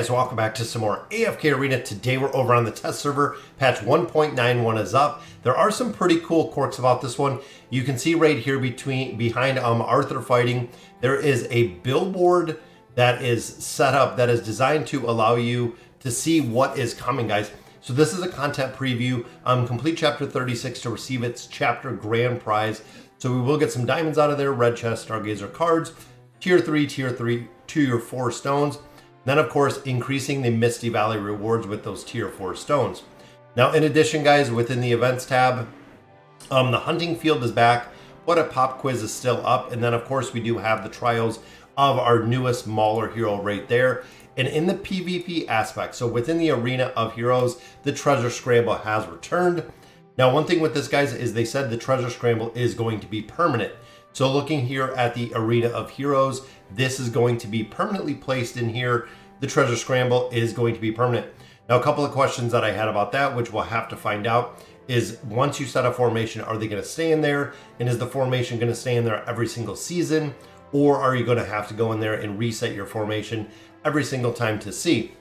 guys, welcome back to some more AFK Arena. Today we're over on the test server. Patch 1.91 is up. There are some pretty cool quirks about this one. You can see right here behind Arthur fighting, there is a billboard that is set up that is designed to allow you to see what is coming, guys. So this is a content preview. Complete chapter 36 to receive its chapter grand prize. So we will get some diamonds out of there, red chest, stargazer cards, tier 3, 2 or 4 stones. Then, of course, increasing the Misty Valley rewards with those tier 4 stones. Now, in addition, guys, within the events tab, the hunting field is back, but a pop quiz is still up. And then, of course, we do have the trials of our newest mauler hero right there. And in the PvP aspect, so within the arena of heroes, the treasure scramble has returned. Now, one thing with this, guys, is they said the treasure scramble is going to be permanent. So looking here at the arena of heroes, this is going to be permanently placed in here. The treasure scramble is going to be permanent. Now, a couple of questions that I had about that, which we'll have to find out, is once you set a formation, are they going to stay in there? And is the formation going to stay in there every single season? Or are you going to have to go in there and reset your formation every single time to see?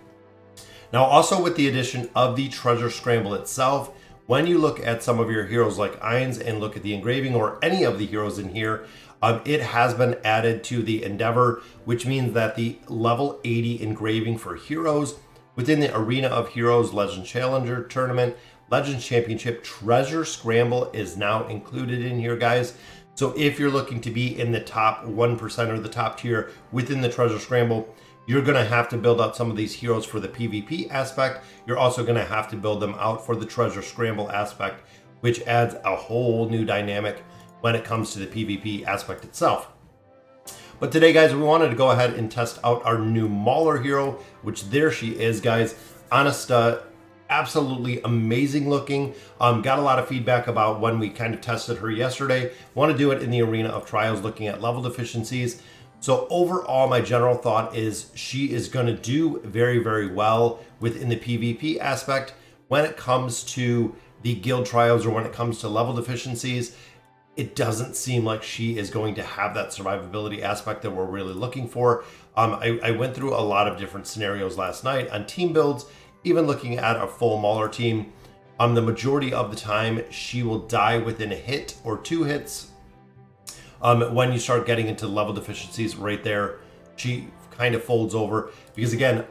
Now, also with the addition of the treasure scramble itself, when you look at some of your heroes like Ainz and look at the engraving or any of the heroes in here, it has been added to the Endeavor, which means that the level 80 engraving for heroes within the Arena of Heroes Legend Challenger Tournament, Legends Championship Treasure Scramble is now included in here, guys. So if you're looking to be in the top 1% or the top tier within the Treasure Scramble, you're going to have to build out some of these heroes for the PvP aspect. You're also going to have to build them out for the Treasure Scramble aspect, which adds a whole new dynamic when it comes to the PvP aspect itself. But today, guys, we wanted to go ahead and test out our new mauler hero, which there she is, guys. Anasta, absolutely amazing looking. Got a lot of feedback about when we kind of tested her yesterday. Want to do it in the arena of trials, looking at level deficiencies. So overall, my general thought is she is going to do very, very well within the PvP aspect. When it comes to the guild trials or when it comes to level deficiencies, it doesn't seem like she is going to have that survivability aspect that we're really looking for. I went through a lot of different scenarios last night on team builds, even looking at a full mauler team. The majority of the time, she will die within a hit or 2 hits. When you start getting into level deficiencies right there, she kind of folds over because, again,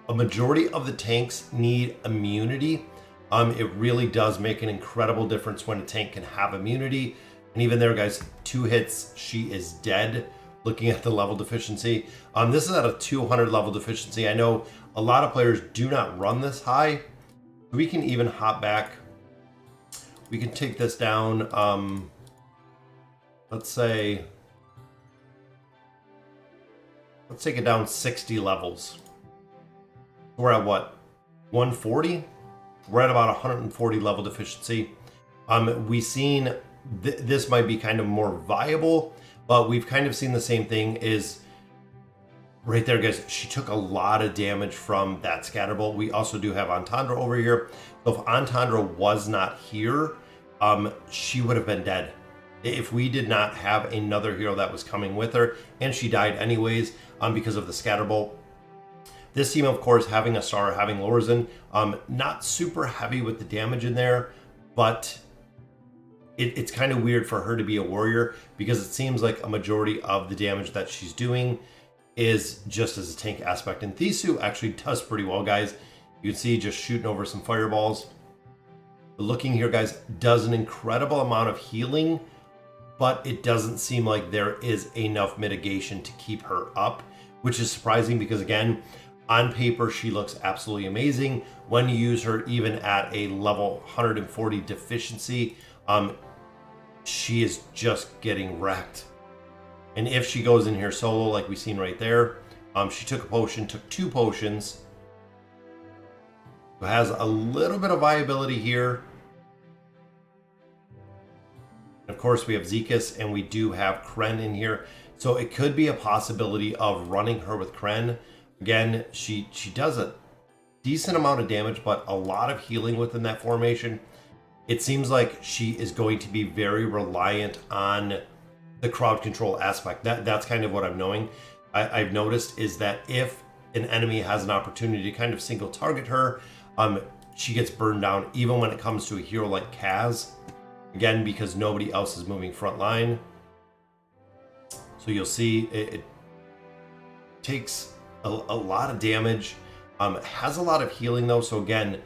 a majority of the tanks need immunity. It really does make an incredible difference when a tank can have immunity. And even there, guys, 2 hits, she is dead. Looking at the level deficiency. This is at a 200 level deficiency. I know a lot of players do not run this high. We can even hop back. We can take this down. Let's take it down 60 levels. We're at what? 140? We're at about 140 level deficiency. We've seen this might be kind of more viable, but we've kind of seen the same thing is right there, guys. She took a lot of damage from that scatterbolt. We also do have Entendre over here. So if Entendre was not here, she would have been dead. If we did not have another hero that was coming with her, and she died anyways because of the scatterbolt. This team, of course, having a star, having Lorzen, not super heavy with the damage in there, but it's kind of weird for her to be a warrior because it seems like a majority of the damage that she's doing is just as a tank aspect. And Thisu actually does pretty well, guys. You can see just shooting over some fireballs. But looking here, guys, does an incredible amount of healing, but it doesn't seem like there is enough mitigation to keep her up, which is surprising because, again, on paper, she looks absolutely amazing. When you use her even at a level 140 deficiency, she is just getting wrecked. And if she goes in here solo, like we've seen right there, she took a potion, took 2 potions. So has a little bit of viability here. Of course, we have Zekas and we do have Kren in here. So it could be a possibility of running her with Kren. Again, she does a decent amount of damage, but a lot of healing within that formation. It seems like she is going to be very reliant on the crowd control aspect. That's kind of what I'm knowing. I've noticed is that if an enemy has an opportunity to kind of single target her, she gets burned down, even when it comes to a hero like Kaz. Again, because nobody else is moving front line. So you'll see it takes a lot of damage. Has a lot of healing though. So again,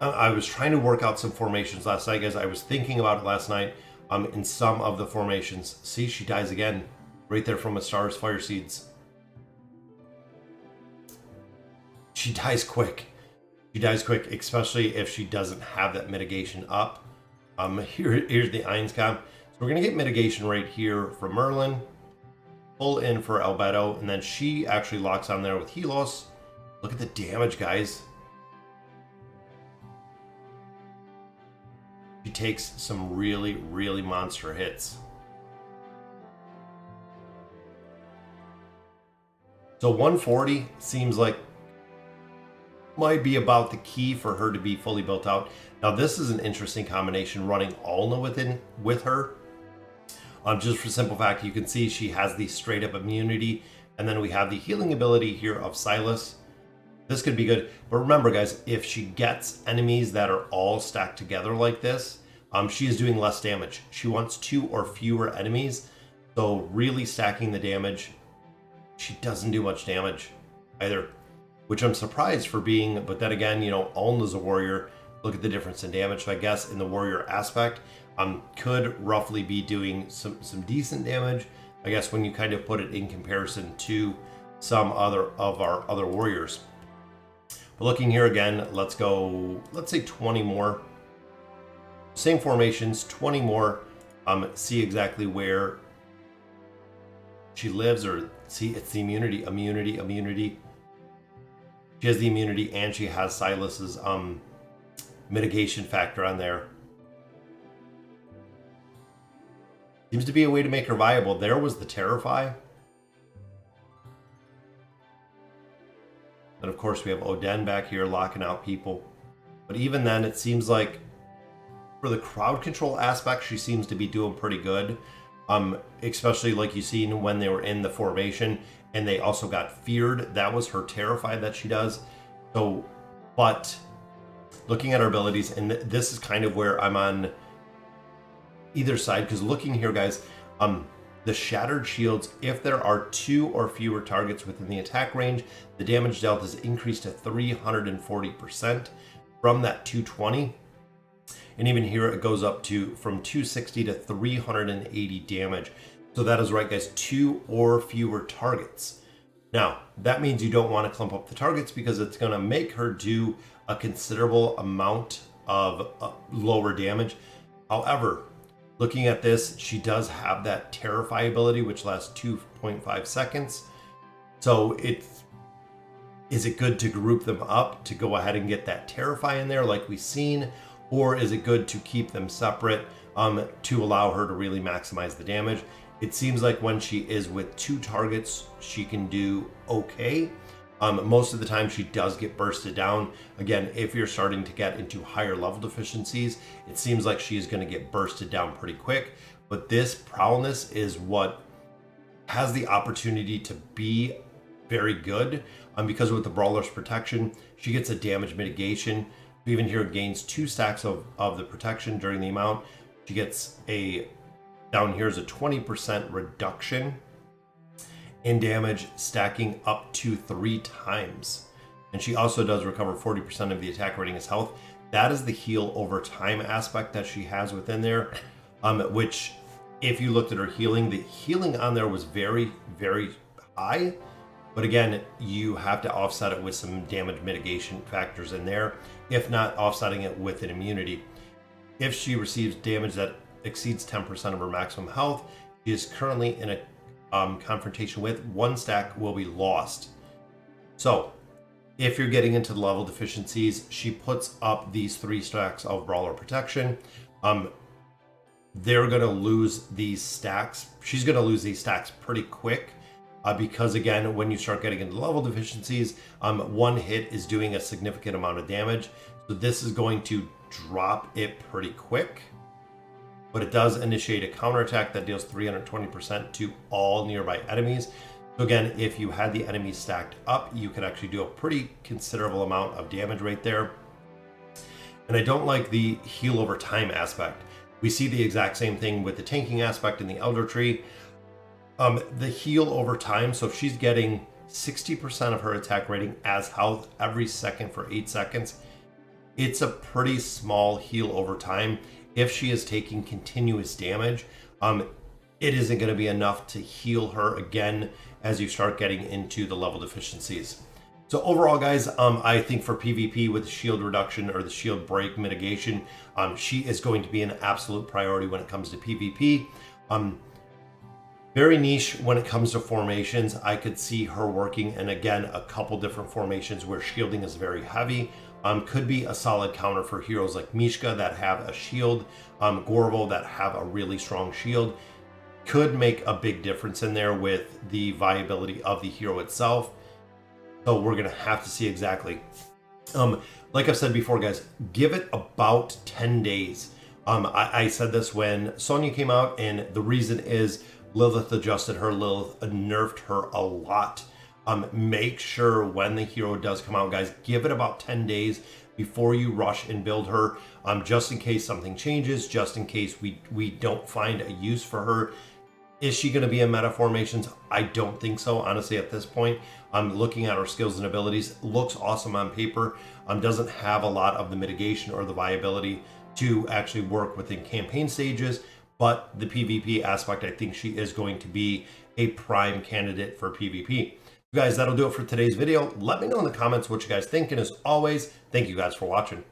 I was trying to work out some formations last night, guys. I was thinking about it last night in some of the formations. See, she dies again. Right there from a Star's Fire Seeds. She dies quick. She dies quick, especially if she doesn't have that mitigation up. Here's the Ainscom. So we're going to get mitigation right here from Merlin. Pull in for Albedo, and then she actually locks on there with Helos. Look at the damage, guys. She takes some really, really monster hits. So 140 seems like might be about the key for her to be fully built out. Now this is an interesting combination, running Alna with her. Just for simple fact, you can see she has the straight up immunity, and then we have the healing ability here of Silas. This could be good, but remember guys, if she gets enemies that are all stacked together like this, she is doing less damage. She wants 2 or fewer enemies, so really stacking the damage. She doesn't do much damage either, which I'm surprised for being, but then again, you know, Alna's a warrior. Look at the difference in damage. So I guess in the warrior aspect, could roughly be doing some decent damage, I guess, when you kind of put it in comparison to some other of our other warriors. But looking here again, let's go, let's say 20 more. Same formations, 20 more. See exactly where she lives, or see, it's the immunity. She has the immunity, and she has Silas's mitigation factor on there. Seems to be a way to make her viable. There was the Terrify. And of course we have Oden back here locking out people. But even then, it seems like for the crowd control aspect, she seems to be doing pretty good. Especially like you seen when they were in the formation and they also got feared. That was her Terrify that she does. So, but looking at her abilities, and this is kind of where I'm on either side, because looking here, guys, the Shattered Shields, if there are 2 or fewer targets within the attack range, the damage dealt is increased to 340% from that 220. And even here it goes up to from 260 to 380 damage. So that is right, guys, 2 or fewer targets. Now, that means you don't want to clump up the targets, because it's going to make her do a considerable amount of lower damage. However, looking at this, she does have that Terrify ability, which lasts 2.5 seconds. So is it good to group them up to go ahead and get that Terrify in there like we've seen? Or is it good to keep them separate to allow her to really maximize the damage? It seems like when she is with 2 targets, she can do okay. Most of the time she does get bursted down. Again, if you're starting to get into higher level deficiencies, it seems like she is going to get bursted down pretty quick. But this prowlness is what has the opportunity to be very good, because with the Brawler's protection, she gets a damage mitigation. Even here, gains 2 stacks of the protection during the amount. She gets down here is a 20% reduction in damage, stacking up to 3 times. And she also does recover 40% of the attack rating as health. That is the heal over time aspect that she has within there, which if you looked at her healing, the healing on there was very, very high. But again, you have to offset it with some damage mitigation factors in there, if not offsetting it with an immunity. If she receives damage that exceeds 10% of her maximum health, she is currently in a confrontation with 1 stack will be lost. So if you're getting into the level deficiencies, she puts up these 3 stacks of Brawler protection. They're going to lose these stacks. She's going to lose these stacks pretty quick. Because again, when you start getting into level deficiencies, 1 hit is doing a significant amount of damage. So this is going to drop it pretty quick. But it does initiate a counterattack that deals 320% to all nearby enemies. So again, if you had the enemies stacked up, you could actually do a pretty considerable amount of damage right there. And I don't like the heal over time aspect. We see the exact same thing with the tanking aspect in the Elder Tree. The heal over time, so if she's getting 60% of her attack rating as health every second for 8 seconds, it's a pretty small heal over time. If she is taking continuous damage, it isn't going to be enough to heal her again as you start getting into the level deficiencies. So overall, guys, I think for PvP with the shield reduction or the shield break mitigation, she is going to be an absolute priority when it comes to PvP. Very niche when it comes to formations. I could see her working in, again, a couple different formations where shielding is very heavy. Could be a solid counter for heroes like Mishka that have a shield, Gorvo that have a really strong shield. Could make a big difference in there with the viability of the hero itself. So we're gonna have to see exactly. Like I've said before, guys, give it about 10 days. I said this when Sonya came out, and the reason is Lilith adjusted her, Lilith nerfed her a lot. Make sure when the hero does come out, guys, give it about 10 days before you rush and build her, just in case something changes, just in case we don't find a use for her. Is she going to be in meta formations? I don't think so, honestly, at this point. Looking at her skills and abilities, looks awesome on paper, doesn't have a lot of the mitigation or the viability to actually work within campaign stages, but the PvP aspect, I think she is going to be a prime candidate for PvP. Guys, that'll do it for today's video. Let me know in the comments what you guys think, and as always, thank you guys for watching.